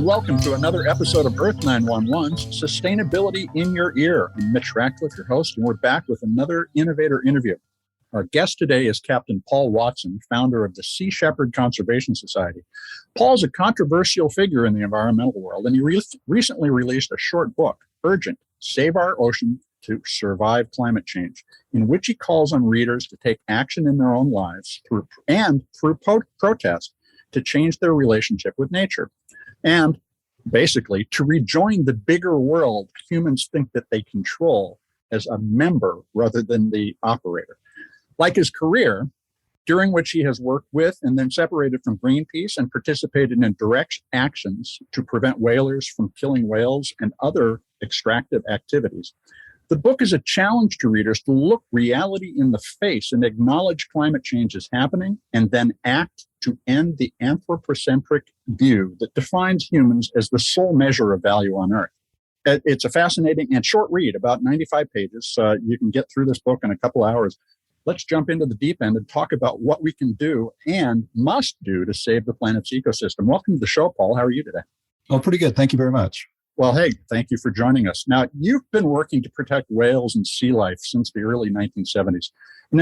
welcome to another episode of Earth911's Sustainability in Your Ear. I'm Mitch, Ratcliffe, your host, and we're back with another innovator interview. Our guest today is Captain Paul Watson, founder of the Sea Shepherd Conservation Society. Paul's a controversial figure in the environmental world, and he recently released a short book, Urgent: Save Our Ocean to Survive Climate Change, in which he calls on readers to take action in their own lives through protest to change their relationship with nature. And basically, to rejoin the bigger world humans think that they control as a member rather than the operator. Like his career, during which he has worked with and then separated from Greenpeace and participated in direct actions to prevent whalers from killing whales and other extractive activities. The book is a challenge to readers to look reality in the face and acknowledge climate change is happening and then act to end the anthropocentric view that defines humans as the sole measure of value on Earth. It's a fascinating and short read, about 95 pages. You can get through this book in a couple hours. Let's jump into the deep end and talk about what we can do and must do to save the planet's ecosystem. Welcome to the show, Paul. How are you today? Oh, pretty good. Thank you very much. Well, hey, thank you for joining us. Now, you've been working to protect whales and sea life since the early 1970s. And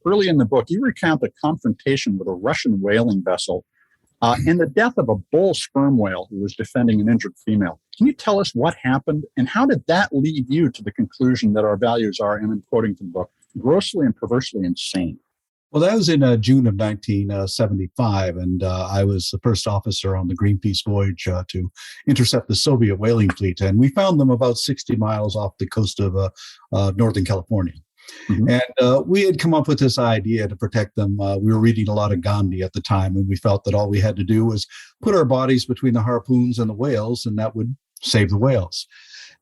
early in the book, you recount a confrontation with a Russian whaling vessel and the death of a bull sperm whale who was defending an injured female. Can you tell us what happened and how did that lead you to the conclusion that our values are, and I'm quoting from the book, grossly and perversely insane? Well, that was in June of 1975, and I was the first officer on the Greenpeace voyage to intercept the Soviet whaling fleet, and we found them about 60 miles off the coast of Northern California. Mm-hmm. And we had come up with this idea to protect them. We were reading a lot of Gandhi at the time, and we felt that all we had to do was put our bodies between the harpoons and the whales, and that would save the whales.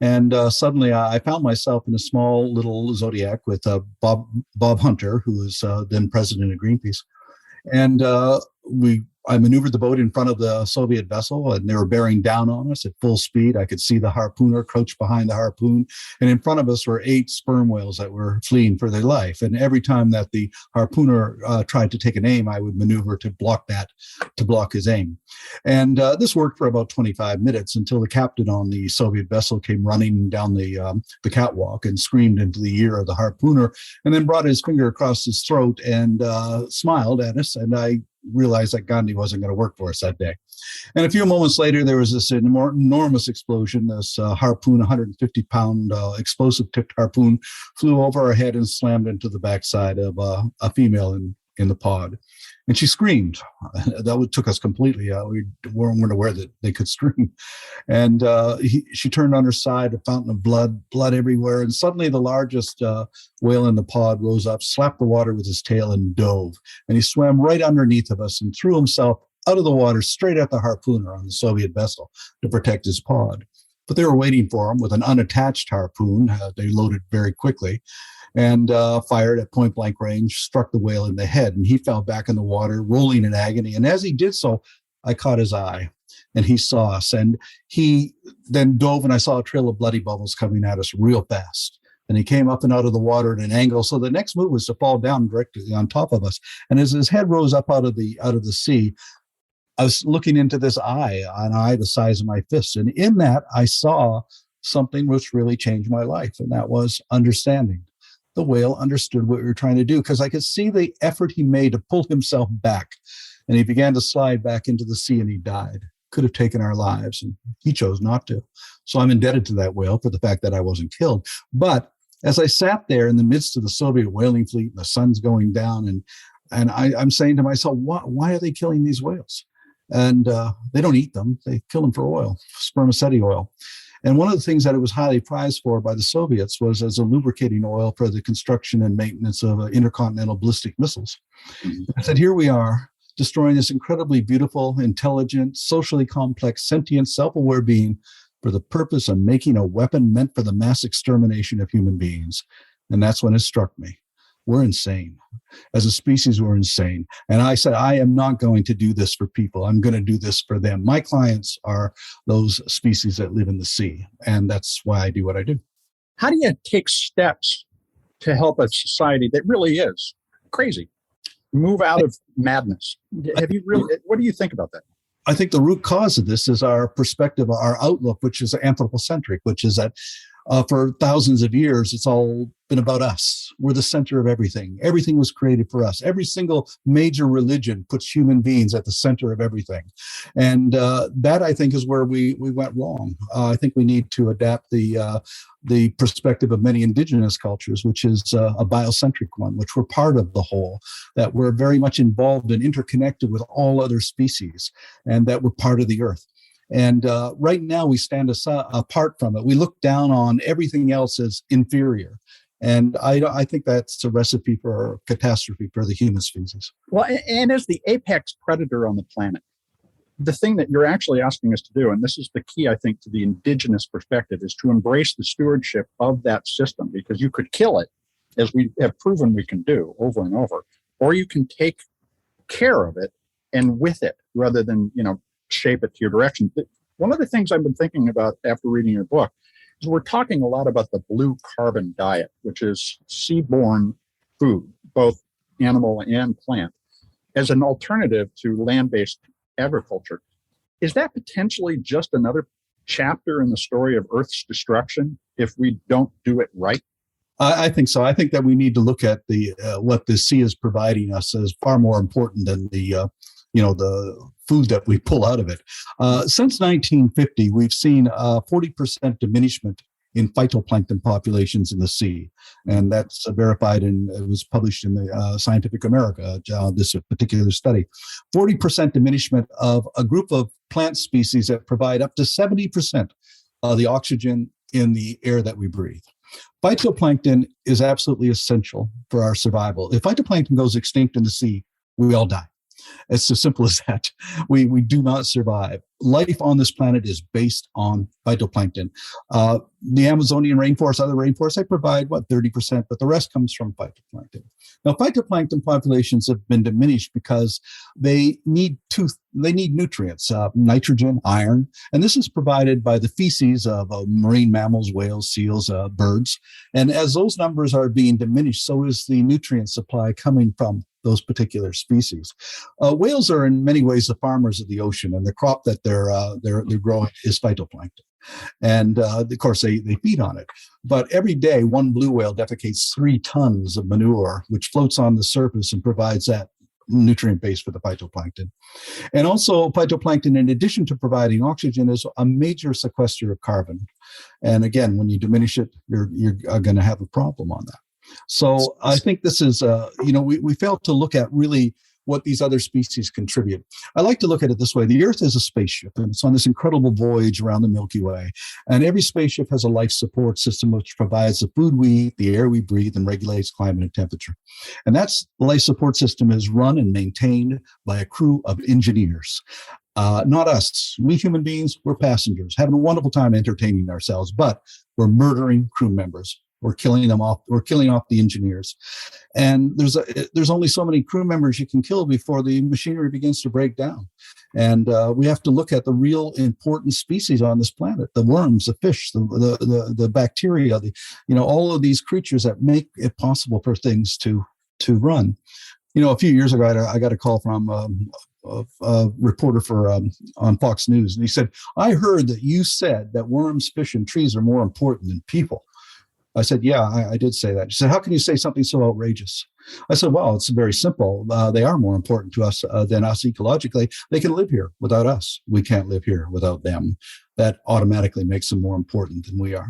And suddenly I found myself in a small little Zodiac with Bob Hunter, who was then president of Greenpeace. And I maneuvered the boat in front of the Soviet vessel, and they were bearing down on us at full speed. I could see the harpooner crouch behind the harpoon, and in front of us were 8 sperm whales that were fleeing for their life. And every time that the harpooner tried to take an aim, I would maneuver to block his aim. And this worked for about 25 minutes until the captain on the Soviet vessel came running down the catwalk and screamed into the ear of the harpooner, and then brought his finger across his throat and smiled at us. And I realized that Gandhi wasn't going to work for us that day. And a few moments later, there was this enormous explosion. This harpoon, 150-pound explosive-tipped harpoon, flew over our head and slammed into the backside of a female in the pod. And she screamed. That took us completely. We weren't aware that they could scream. And she turned on her side, a fountain of blood everywhere. And suddenly the largest whale in the pod rose up, slapped the water with his tail, and dove. And he swam right underneath of us and threw himself out of the water straight at the harpooner on the Soviet vessel to protect his pod. But they were waiting for him with an unattached harpoon. They loaded very quickly and fired at point-blank range, struck the whale in the head, and he fell back in the water, rolling in agony. And as he did so, I caught his eye, and he saw us. And he then dove, and I saw a trail of bloody bubbles coming at us real fast. And he came up and out of the water at an angle. So the next move was to fall down directly on top of us. And as his head rose up out of the sea, I was looking into this eye, an eye the size of my fist. And in that, I saw something which really changed my life, and that was understanding. The whale understood what we were trying to do, because I could see the effort he made to pull himself back, and he began to slide back into the sea, and he died. Could have taken our lives, and he chose not to. So I'm indebted to that whale for the fact that I wasn't killed. But as I sat there in the midst of the Soviet whaling fleet, and the sun's going down, and I'm saying to myself, why are they killing these whales? And they don't eat them. They kill them for oil, spermaceti oil. And one of the things that it was highly prized for by the Soviets was as a lubricating oil for the construction and maintenance of intercontinental ballistic missiles. Mm-hmm. I said, here we are, destroying this incredibly beautiful, intelligent, socially complex, sentient, self-aware being for the purpose of making a weapon meant for the mass extermination of human beings. And that's when it struck me. We're insane. As a species, we're insane. And I said, I am not going to do this for people. I'm going to do this for them. My clients are those species that live in the sea. And that's why I do what I do. How do you take steps to help a society that really is crazy move out of madness? What do you think about that? I think the root cause of this is our perspective, our outlook, which is anthropocentric, which is that for thousands of years, it's all been about us. We're the center of everything. Everything was created for us. Every single major religion puts human beings at the center of everything. And that, I think, is where we went wrong. I think we need to adapt the perspective of many indigenous cultures, which is a biocentric one, which we're part of the whole, that we're very much involved and interconnected with all other species, and that we're part of the earth. And right now we stand apart from it. We look down on everything else as inferior. And I think that's a recipe for catastrophe for the human species. Well, and as the apex predator on the planet, the thing that you're actually asking us to do, and this is the key, I think, to the indigenous perspective, is to embrace the stewardship of that system, because you could kill it, as we have proven we can do over and over, or you can take care of it and with it rather than, shape it to your direction. One of the things I've been thinking about after reading your book is we're talking a lot about the blue carbon diet, which is seaborne food, both animal and plant, as an alternative to land-based agriculture. Is that potentially just another chapter in the story of Earth's destruction if we don't do it right? I think so. I think that we need to look at the what the sea is providing us as far more important than the food that we pull out of it. Since 1950, we've seen 40% diminishment in phytoplankton populations in the sea. And that's verified, and it was published in the Scientific America, this particular study. 40% diminishment of a group of plant species that provide up to 70% of the oxygen in the air that we breathe. Phytoplankton is absolutely essential for our survival. If phytoplankton goes extinct in the sea, we all die. It's as simple as that. We do not survive. Life on this planet is based on phytoplankton. The Amazonian rainforest, other rainforests, they provide 30%, but the rest comes from phytoplankton. Now, phytoplankton populations have been diminished because they need nutrients, nitrogen, iron, and this is provided by the feces of marine mammals, whales, seals, birds. And as those numbers are being diminished, so is the nutrient supply coming from those particular species. Whales are in many ways the farmers of the ocean, and the crop that they're growing is phytoplankton. And of course, they feed on it. But every day, one blue whale defecates 3 tons of manure, which floats on the surface and provides that nutrient base for the phytoplankton. And also, phytoplankton, in addition to providing oxygen, is a major sequester of carbon. And again, when you diminish it, you're going to have a problem on that. So I think this is, we fail to look at really what these other species contribute. I like to look at it this way. The Earth is a spaceship, and it's on this incredible voyage around the Milky Way. And every spaceship has a life support system which provides the food we eat, the air we breathe, and regulates climate and temperature. And the life support system is run and maintained by a crew of engineers. Not us. We human beings, we're passengers, having a wonderful time entertaining ourselves, but we're murdering crew members. We're killing them off. We're killing off the engineers, and there's only so many crew members you can kill before the machinery begins to break down. And we have to look at the real important species on this planet: the worms, the fish, the bacteria, all of these creatures that make it possible for things to run. A few years ago, I got a call from a reporter on Fox News, and he said, "I heard that you said that worms, fish, and trees are more important than people." I said, yeah, I did say that. She said, how can you say something so outrageous? I said, well, it's very simple. They are more important to us than us ecologically. They can live here without us. We can't live here without them. That automatically makes them more important than we are.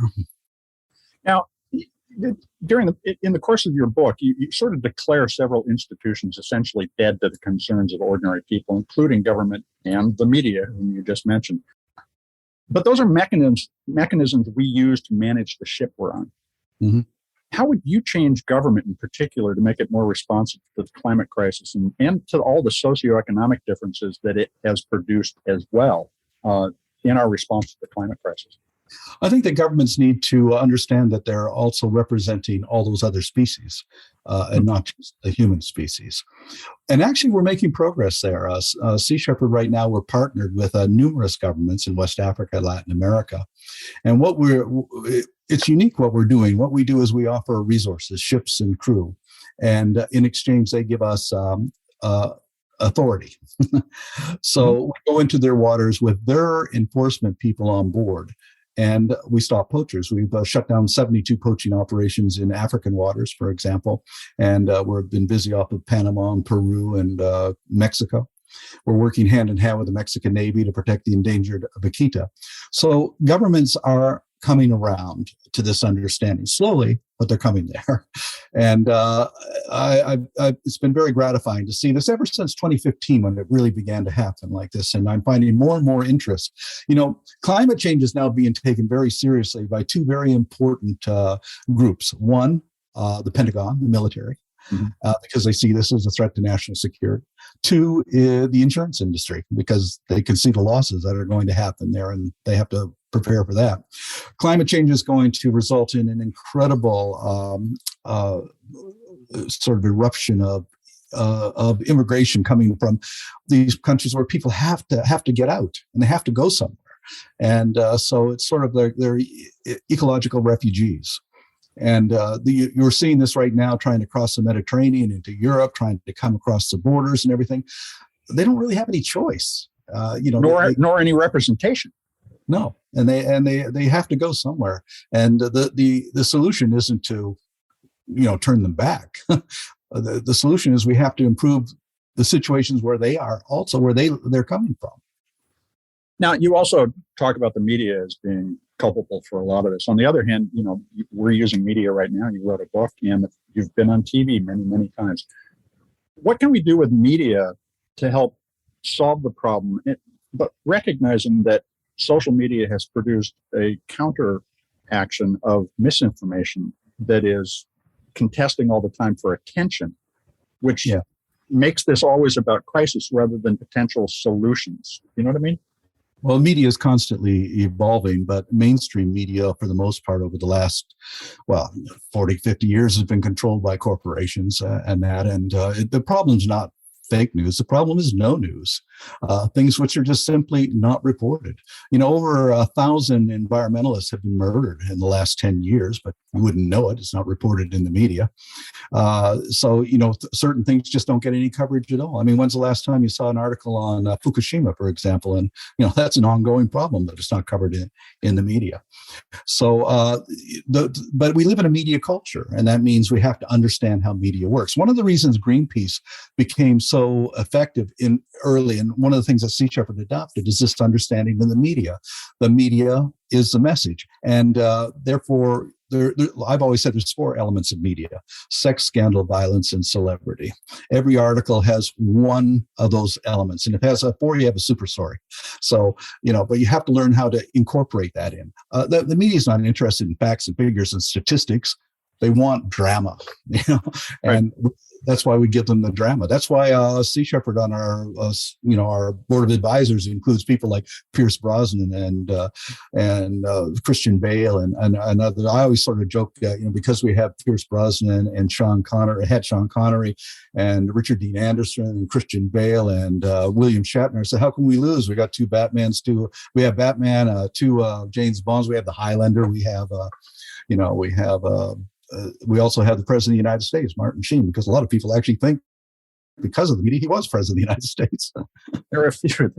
Now, in the course of your book, you sort of declare several institutions essentially dead to the concerns of ordinary people, including government and the media, whom you just mentioned. But those are mechanisms we use to manage the ship we're on. Mm-hmm. How would you change government in particular to make it more responsive to the climate crisis and to all the socioeconomic differences that it has produced as well in our response to the climate crisis? I think that governments need to understand that they're also representing all those other species and not just the human species. And actually, we're making progress there. Sea Shepherd right now, we're partnered with numerous governments in West Africa, Latin America. And it's unique what we're doing. What we do is we offer resources, ships and crew. And in exchange, they give us authority. So we go into their waters with their enforcement people on board, and we stop poachers. We've shut down 72 poaching operations in African waters, for example, and we've been busy off of Panama and Peru and Mexico. We're working hand in hand with the Mexican Navy to protect the endangered vaquita. So governments are coming around to this understanding slowly, but they're coming there. And it's been very gratifying to see this ever since 2015, when it really began to happen like this. And I'm finding more and more interest. Climate change is now being taken very seriously by two very important groups. One, the Pentagon, the military, because they see this as a threat to national security. Two, the insurance industry, because they can see the losses that are going to happen there, and they have to prepare for that. Climate change is going to result in an incredible sort of eruption of immigration coming from these countries where people have to get out and they have to go somewhere, and so it's sort of their ecological refugees. And you're seeing this right now, trying to cross the Mediterranean into Europe, trying to come across the borders and everything. They don't really have any choice, nor any representation. No, and they have to go somewhere. And the solution isn't to, turn them back. The solution is we have to improve the situations where they are, also where they're coming from. Now, you also talk about the media as being culpable for a lot of this. On the other hand, we're using media right now. You wrote a book, and you've been on TV many, many times. What can we do with media to help solve the problem, but recognizing that social media has produced a counter action of misinformation that is contesting all the time for attention, which makes this always about crisis rather than potential solutions. You know what I mean? Well, media is constantly evolving, but mainstream media, for the most part, over the last, 40, 50 years, has been controlled by corporations the problem's not fake news. The problem is no news, things which are just simply not reported. Over 1,000 environmentalists have been murdered in the last 10 years, but you wouldn't know it. It's not reported in the media. So certain things just don't get any coverage at all. I mean, when's the last time you saw an article on Fukushima, for example? And, that's an ongoing problem that is not covered in the media. So, but we live in a media culture, and that means we have to understand how media works. One of the reasons Greenpeace became so effective early, and one of the things that Sea Shepherd adopted, is this understanding of the media. The media is the message, and therefore I've always said there's 4 elements of media: sex, scandal, violence, and celebrity. Every article has one of those elements, and if it has a 4, you have a super story. So but you have to learn how to incorporate that in. The media is not interested in facts and figures and statistics. They want drama, and that's why we give them the drama. That's why Sea Shepherd on our board of advisors includes people like Pierce Brosnan and Christian Bale and others. I always sort of joke, because we have Pierce Brosnan and Sean Connery and Richard Dean Anderson and Christian Bale and William Shatner. So how can we lose? We got 2 Batmans, we have Batman, 2 James Bonds. We have the Highlander. We have we also have the President of the United States, Martin Sheen, because a lot of people actually think, because of the media, he was President of the United States. There are a few.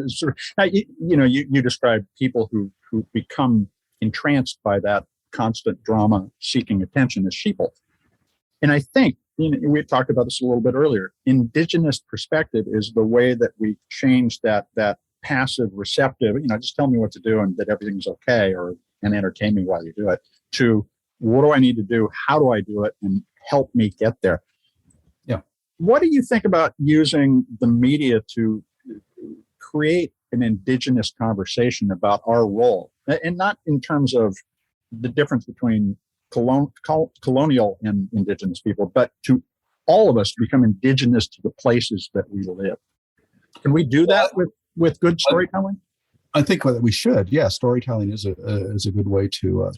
Now, you describe people who become entranced by that constant drama seeking attention as sheeple. And I think, we talked about this a little bit earlier, indigenous perspective is the way that we change that passive receptive, just tell me what to do and that everything's okay, and entertain me while you do it, to what do I need to do? How do I do it? And help me get there. Yeah. What do you think about using the media to create an indigenous conversation about our role? And not in terms of the difference between colonial and indigenous people, but to all of us become indigenous to the places that we live. Can we do that with good storytelling? I think that we should. Yeah, storytelling is a good way to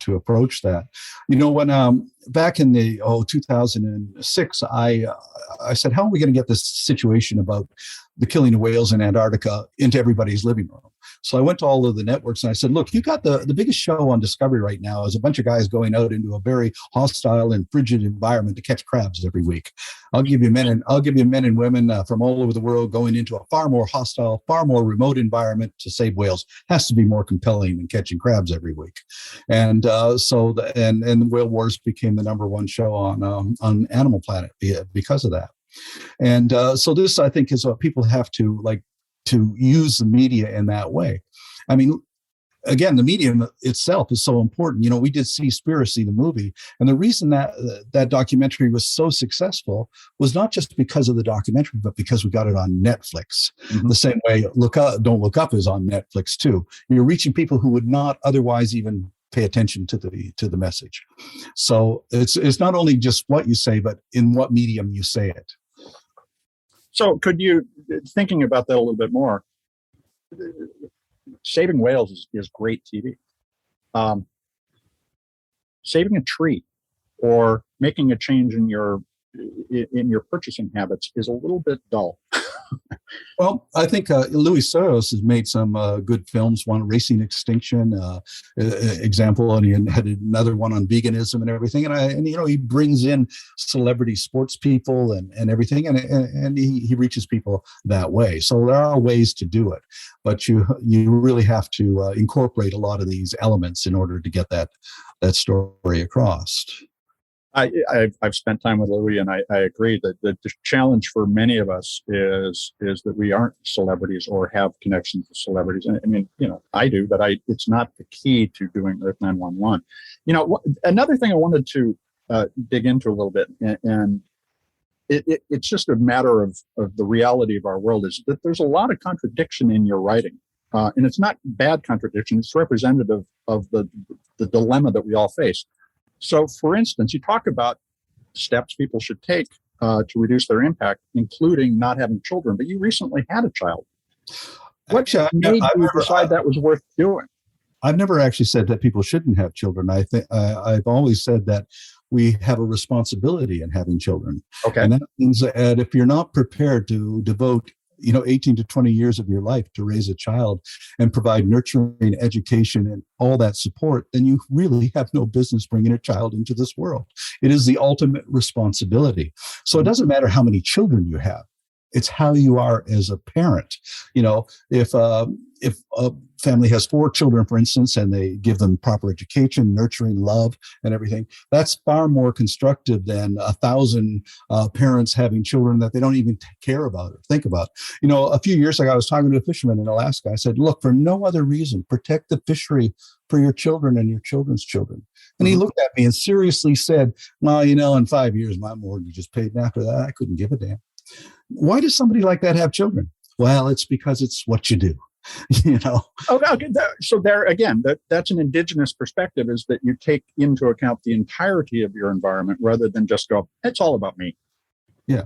approach that. When back in the 2006, I said, how are we going to get this situation about the killing of whales in Antarctica into everybody's living room. So I went to all of the networks and I said, look, you got the biggest show on Discovery right now is a bunch of guys going out into a very hostile and frigid environment to catch crabs every week. I'll give you men and women from all over the world going into a far more hostile, far more remote environment to save whales. Has to be more compelling than catching crabs every week. And and Whale Wars became the number one show on Animal Planet because of that. And so this, I think, is what people have to use the media in that way. I mean, again, the medium itself is so important. You know, we did Seaspiracy, the movie, and the reason that documentary was so successful was not just because of the documentary, but because we got it on Netflix. Mm-hmm. The same way Don't Look Up is on Netflix too. You're reaching people who would not otherwise even pay attention to the message. So it's not only just what you say, but in what medium you say it. So could you, thinking about that a little bit more, saving whales is great TV. Saving a tree or making a change in your purchasing habits is a little bit dull. Well, I think Luis Soros has made some good films. One, Racing Extinction, example, and he had another one on veganism and everything. And he brings in celebrity sports people and everything, and he reaches people that way. So there are ways to do it, but you really have to incorporate a lot of these elements in order to get that story across. I've spent time with Louis, and I agree that the challenge for many of us is that we aren't celebrities or have connections to celebrities. And I mean, I do, but it's not the key to doing Earth911. Another thing I wanted to dig into a little bit, and it's just a matter of the reality of our world, is that there's a lot of contradiction in your writing. And it's not bad contradiction. It's representative of the dilemma that we all face. So, for instance, you talk about steps people should take to reduce their impact, including not having children, but you recently had a child. What made you decide that was worth doing? I've never actually said that people shouldn't have children. I think I've always said that we have a responsibility in having children. Okay. And that means that if you're not prepared to devote 18 to 20 years of your life to raise a child and provide nurturing education and all that support, then you really have no business bringing a child into this world. It is the ultimate responsibility. So it doesn't matter how many children you have. It's how you are as a parent. If a family has 4 children, for instance, and they give them proper education, nurturing, love, and everything, that's far more constructive than 1,000 parents having children that they don't even care about or think about. A few years ago, I was talking to a fisherman in Alaska. I said, look, for no other reason, protect the fishery for your children and your children's children. And he looked at me and seriously said, well, in 5 years, my mortgage is paid. And after that, I couldn't give a damn. Why does somebody like that have children? Well, it's because it's what you do. Okay. So there again, that's an indigenous perspective, is that you take into account the entirety of your environment rather than just go, it's all about me. Yeah,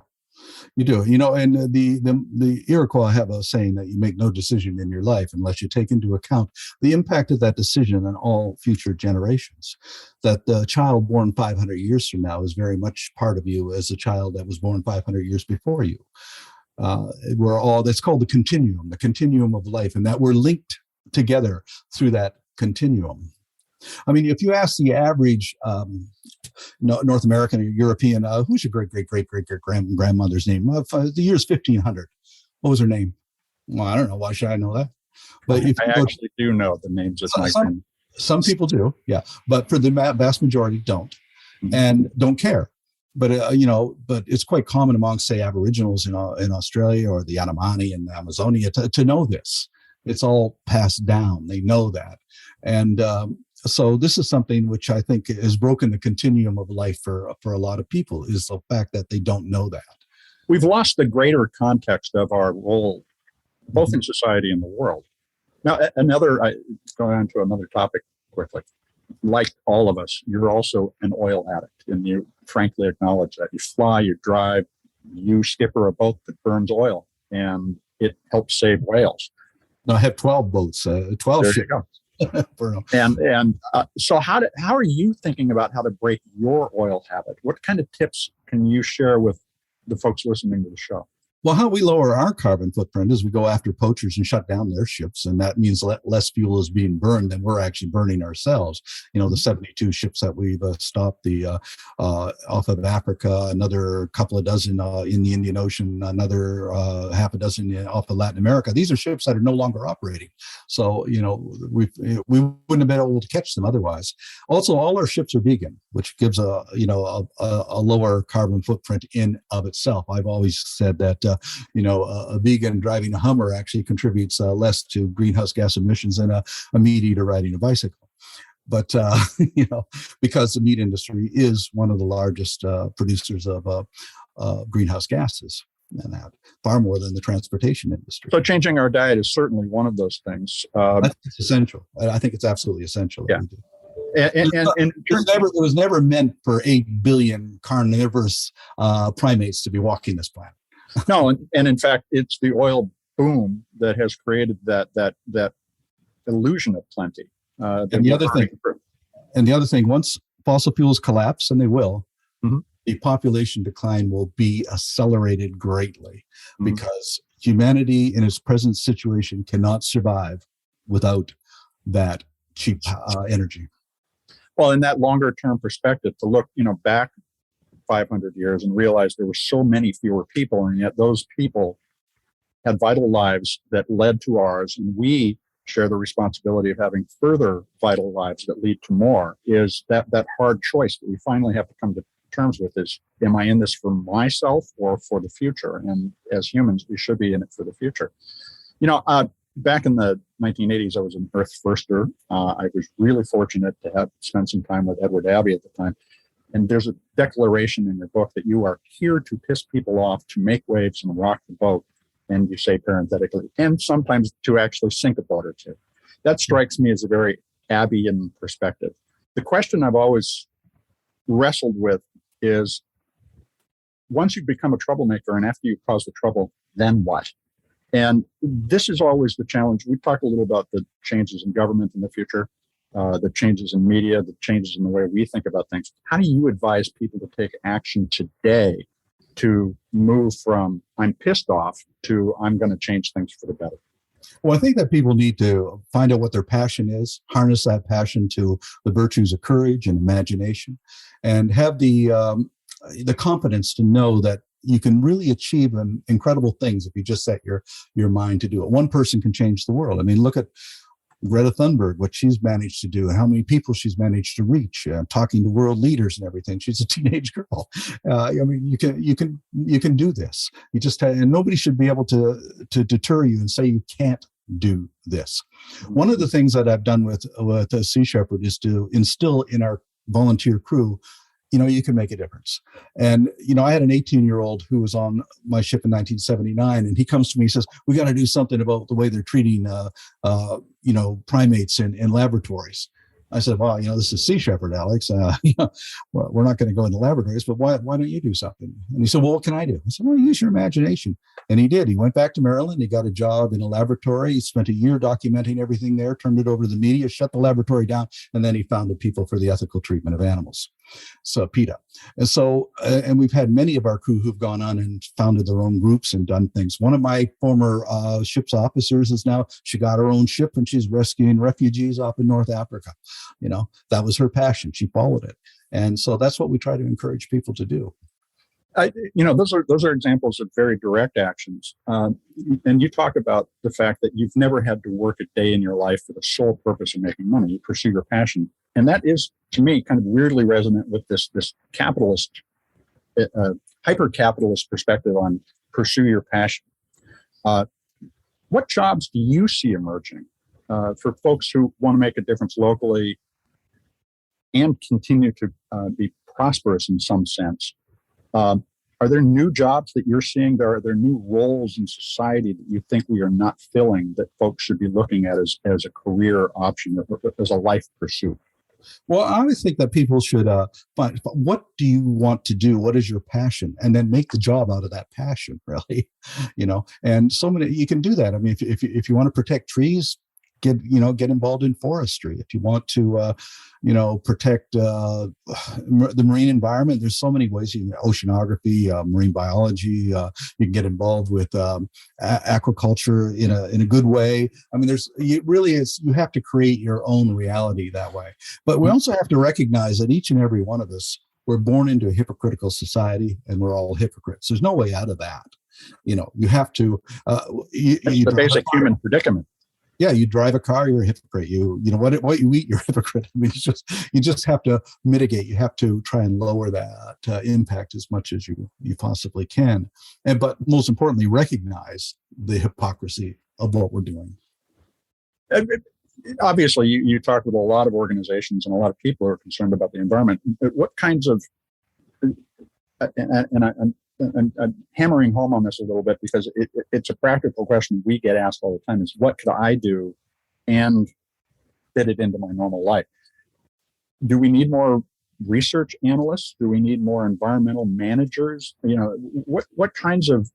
you do. And the Iroquois have a saying that you make no decision in your life unless you take into account the impact of that decision on all future generations. That the child born 500 years from now is very much part of you as a child that was born 500 years before you. That's called the continuum of life, and that we're linked together through that continuum. I mean, if you ask the average North American or European, who's your great-great-great-great-grandmother's name? The year's 1500. What was her name? Well, I don't know. Why should I know that? But I actually do know the names of my family. Some people do, yeah. But for the vast majority, don't, and don't care. But but it's quite common among, say, Aboriginals in Australia or the Yanomami in Amazonia to know this. It's all passed down. They know that, and so this is something which I think has broken the continuum of life for a lot of people, is the fact that they don't know that. We've lost the greater context of our role, both in society and the world. Now, going on to another topic quickly. Like all of us, you're also an oil addict, and you frankly acknowledge that. You fly, you drive, you skipper a boat that burns oil, and it helps save whales. No, I have 12 boats, 12 ships. And so how are you thinking about how to break your oil habit? What kind of tips can you share with the folks listening to the show? Well, how we lower our carbon footprint is we go after poachers and shut down their ships, and that means less fuel is being burned than we're actually burning ourselves. The 72 ships that we've stopped off of Africa, another couple of dozen in the Indian Ocean, another half a dozen off of Latin America. These are ships that are no longer operating. So, we wouldn't have been able to catch them otherwise. Also, all our ships are vegan, which gives a lower carbon footprint in of itself. I've always said that a vegan driving a Hummer actually contributes less to greenhouse gas emissions than a meat eater riding a bicycle. But because the meat industry is one of the largest producers of greenhouse gases, and that far more than the transportation industry. So changing our diet is certainly one of those things. I think it's essential. I think it's absolutely essential. Yeah. And it was never meant for 8 billion carnivorous primates to be walking this planet. No, and in fact, it's the oil boom that has created that illusion of plenty. And the other thing, once fossil fuels collapse, and they will, the population decline will be accelerated greatly because humanity in its present situation cannot survive without that cheap energy. Well, in that longer term perspective, to look, back 500 years and realize there were so many fewer people, and yet those people had vital lives that led to ours, and we share the responsibility of having further vital lives that lead to more, is that hard choice that we finally have to come to terms with is, am I in this for myself or for the future? And as humans, we should be in it for the future. Back in the 1980s, I was an Earth firster. I was really fortunate to have spent some time with Edward Abbey at the time. And there's a declaration in your book that you are here to piss people off, to make waves and rock the boat. And you say parenthetically, and sometimes to actually sink a boat or two. That strikes me as a very Abbey-ian perspective. The question I've always wrestled with is, once you become a troublemaker and after you cause the trouble, then what? And this is always the challenge. We talked a little about the changes in government in the future, the changes in media, the changes in the way we think about things. How do you advise people to take action today to move from I'm pissed off to I'm going to change things for the better? Well, I think that people need to find out what their passion is, harness that passion to the virtues of courage and imagination, and have the confidence to know that you can really achieve incredible things if you just set your mind to do it. One person can change the world. I mean, look at Greta Thunberg, what she's managed to do, and how many people she's managed to reach, talking to world leaders and everything. She's a teenage girl. You can do this. You just and nobody should be able to deter you and say you can't do this. One of the things that I've done with Sea Shepherd is to instill in our volunteer crew, you can make a difference. And, I had an 18-year-old who was on my ship in 1979, and he comes to me and says, we got to do something about the way they're treating, primates in laboratories. I said, well, this is Sea Shepherd, Alex. We're not going to go into laboratories, but why don't you do something? And he said, well, what can I do? I said, well, use your imagination. And he did. He went back to Maryland. He got a job in a laboratory. He spent a year documenting everything there, turned it over to the media, shut the laboratory down, and then he founded People for the Ethical Treatment of Animals. So PETA. And so, and we've had many of our crew who've gone on and founded their own groups and done things. One of my former ship's officers she got her own ship and she's rescuing refugees off in North Africa. That was her passion. She followed it. And so that's what we try to encourage people to do. Those are examples of very direct actions. And you talk about the fact that you've never had to work a day in your life for the sole purpose of making money. You pursue your passion. And that is, to me, kind of weirdly resonant with this capitalist, hyper-capitalist perspective on pursue your passion. What jobs do you see emerging for folks who want to make a difference locally and continue to be prosperous in some sense? Are there new jobs that you're seeing? Are there new roles in society that you think we are not filling that folks should be looking at as a career option, as a life pursuit? Well, I always think that people should find, what do you want to do? What is your passion? And then make the job out of that passion, really, and so many, you can do that. I mean, if you want to protect trees, get involved in forestry. If you want to, protect the marine environment, there's so many ways. You can oceanography, marine biology. You can get involved with aquaculture in a good way. I mean, you have to create your own reality that way. But we also have to recognize that each and every one of us, we're born into a hypocritical society, and we're all hypocrites. There's no way out of that. You have to. That's the basic human predicament. Yeah, you drive a car, you're a hypocrite. What you eat, you're a hypocrite. I mean, you just have to mitigate. You have to try and lower that impact as much as you possibly can, but most importantly, recognize the hypocrisy of what we're doing. Obviously, you talk with a lot of organizations and a lot of people who are concerned about the environment. What kinds of, and I'm hammering home on this a little bit because it's a practical question we get asked all the time, is what could I do and fit it into my normal life? Do we need more research analysts? Do we need more environmental managers? What kinds of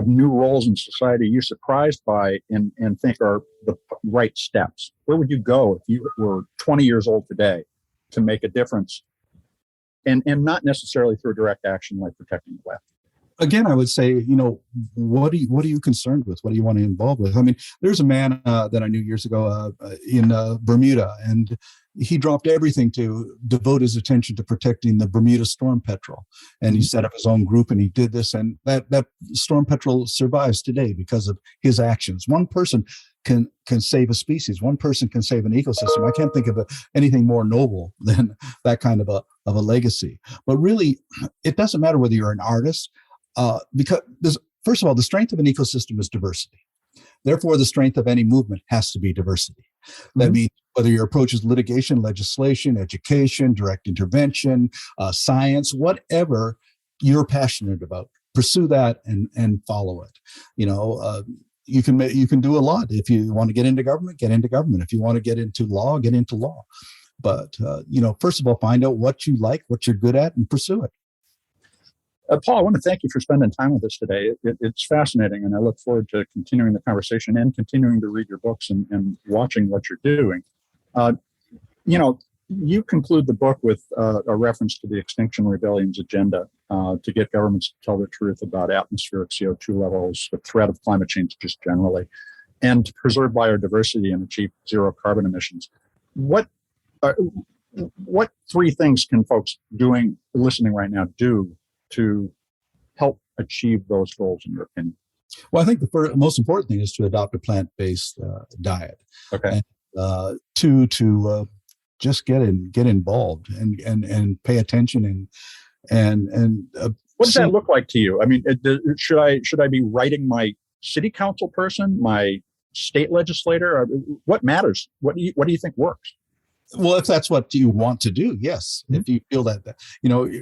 new roles in society are you surprised by and think are the right steps? Where would you go if you were 20 years old today to make a difference? And not necessarily through direct action like protecting the wetlands. Again, I would say, what are you concerned with? What do you want to involve with? I mean, there's a man that I knew years ago in Bermuda, and he dropped everything to devote his attention to protecting the Bermuda storm petrel. And he set up his own group, and he did this, and that storm petrel survives today because of his actions. One person can save a species. One person can save an ecosystem. I can't think of anything more noble than that kind of a legacy. But really, it doesn't matter whether you're an artist, because first of all, the strength of an ecosystem is diversity. Therefore, the strength of any movement has to be diversity. That means whether your approach is litigation, legislation, education, direct intervention, science, whatever you're passionate about, pursue that and follow it. You can do a lot. If you want to get into government, get into government. If you want to get into law, get into law. But first of all, find out what you like, what you're good at, and pursue it. Paul, I want to thank you for spending time with us today. It's fascinating, and I look forward to continuing the conversation and continuing to read your books and watching what you're doing. You conclude the book with a reference to the Extinction Rebellion's agenda to get governments to tell the truth about atmospheric CO2 levels, the threat of climate change just generally, and to preserve biodiversity and achieve zero carbon emissions. What three things can folks listening right now do to help achieve those goals, in your opinion? Well, I think the most important thing is to adopt a plant-based diet. Okay. And to just get involved and pay attention and what does that look like to you? I mean, should I be writing my city council person, my state legislator? What matters? What do you think works? Well, if that's what you want to do, yes. If you feel that,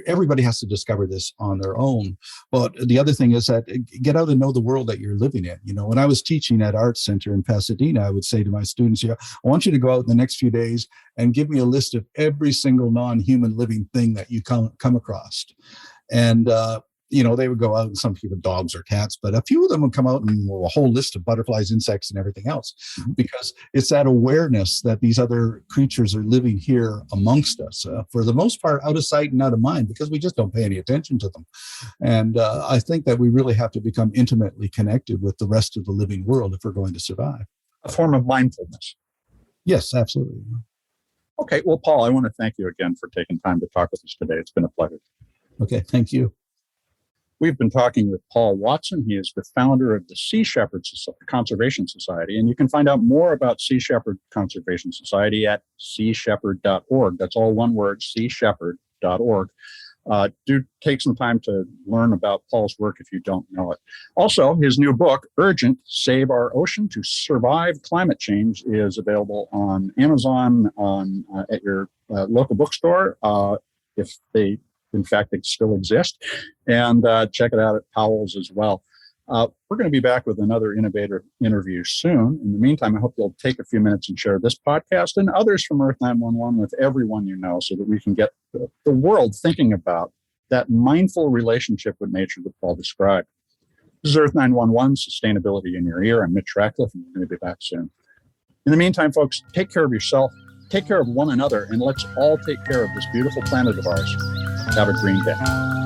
everybody has to discover this on their own. But the other thing is that get out and know the world that you're living in. When I was teaching at Arts Center in Pasadena, I would say to my students, I want you to go out in the next few days and give me a list of every single non-human living thing that you come across. And, they would go out, and some people, dogs or cats, but a few of them would come out and a whole list of butterflies, insects, and everything else, because it's that awareness that these other creatures are living here amongst us, for the most part, out of sight and out of mind, because we just don't pay any attention to them. And I think that we really have to become intimately connected with the rest of the living world if we're going to survive. A form of mindfulness. Yes, absolutely. Okay. Well, Paul, I want to thank you again for taking time to talk with us today. It's been a pleasure. Okay. Thank you. We've been talking with Paul Watson. He is the founder of the Sea Shepherd Conservation Society, and you can find out more about Sea Shepherd Conservation Society at seashepherd.org. That's all one word, seashepherd.org. Do take some time to learn about Paul's work if you don't know it. Also, his new book, Urgent: Save Our Ocean to Survive Climate Change, is available on Amazon, at your local bookstore, if they still exist, and check it out at Powell's as well. We're going to be back with another innovator interview soon. In the meantime, I hope you'll take a few minutes and share this podcast and others from Earth911 with everyone you know, so that we can get the world thinking about that mindful relationship with nature that Paul described. This is Earth911, Sustainability in Your Ear. I'm Mitch Ratcliffe, and we're going to be back soon. In the meantime, folks, take care of yourself, take care of one another, and let's all take care of this beautiful planet of ours. Have a green day.